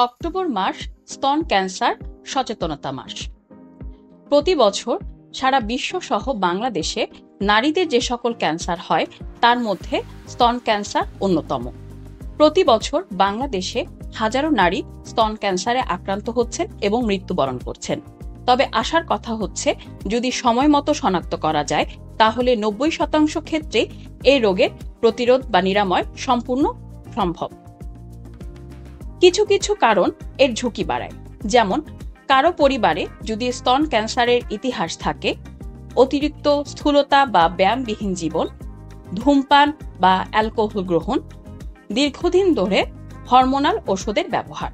October মাস স্তন cancer সচেতনতা মাস। প্রতি বছর সারা বিশ্ব সহ বাংলাদেশে নারীদের যে সকল ক্যান্সার হয় তার মধ্যে স্তন ক্যান্সার অন্যতম। প্রতি বছর বাংলাদেশে হাজারো নারী স্তন ক্যান্সারে আক্রান্ত হচ্ছেন এবং মৃত্যুবরণ করছেন। তবে আশার কথা হচ্ছে যদি সময় মতো শনাক্ত করা যায় তাহলে 90% ক্ষেত্রে এই রোগের প্রতিরোধ বা নিরাময় সম্পূর্ণ সম্ভব। কিছু কিছু কারণ এর ঝুঁকি বাড়ায়, যেমন কারো পরিবারে যদি স্তন ক্যান্সারের ইতিহাস থাকে, অতিরিক্ত স্থূলতা বা ব্যায়ামবিহীন জীবন, ধূমপান বা অ্যালকোহল গ্রহণ, দীর্ঘদিন ধরে হরমোনাল ওষুধের ব্যবহার।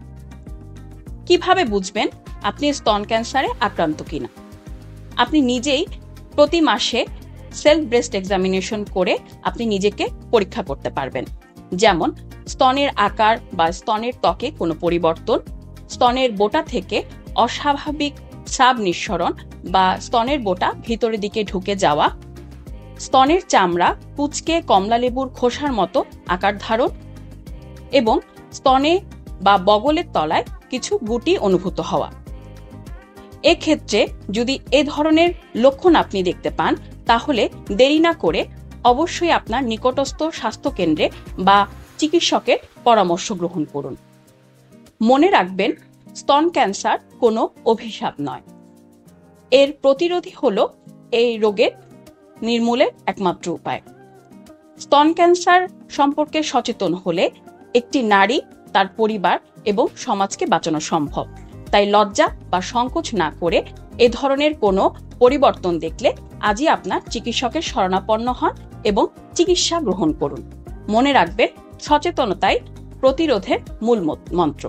কিভাবে বুঝবেন আপনি স্তন ক্যান্সারে আক্রান্ত কিনা? আপনি নিজেই প্রতি মাসে সেলফ ব্রেস্ট এক্সামিনেশন করে আপনি নিজেকে পরীক্ষা করতে পারবেন, যেমন স্তনের আকার বা স্তনের ত্বকে কোনো পরিবর্তন, স্তনের বোটা থেকে অস্বাভাবিক স্রাব নিঃসরণ বা স্তনের বোটা ভিতরের দিকে ঢুকে যাওয়া, স্তনের চামড়া কুঁচকে কমলালেবুর খোসার মতো আকার ধারণ এবং স্তনে বা বগলের তলায় কিছু গুটি অনুভূত হওয়া। এক্ষেত্রে যদি এ ধরনের লক্ষণ আপনি দেখতে পান তাহলে দেরি না করে অবশ্যই আপনার নিকটস্থ স্বাস্থ্যকেন্দ্রে বা চিকিৎসকের পরামর্শ গ্রহণ করুন। মনে রাখবেন, স্তন ক্যান্সার কোনো অভিশাপ নয়। এর প্রতিরোধী হলো এই রোগের নির্মূলের একমাত্র উপায়। স্তন ক্যান্সার সম্পর্কে সচেতন হলে একটি নারী, তার পরিবার এবং সমাজকে বাঁচানো সম্ভব। তাই লজ্জা বা সংকোচ না করে এ ধরনের কোনো পরিবর্তন দেখলে আজই আপনার চিকিৎসকের শরণাপন্ন হন এবং চিকিৎসা গ্রহণ করুন। মনে রাখবেন, সচেতনতাই প্রতিরোধের মূল মন্ত্র।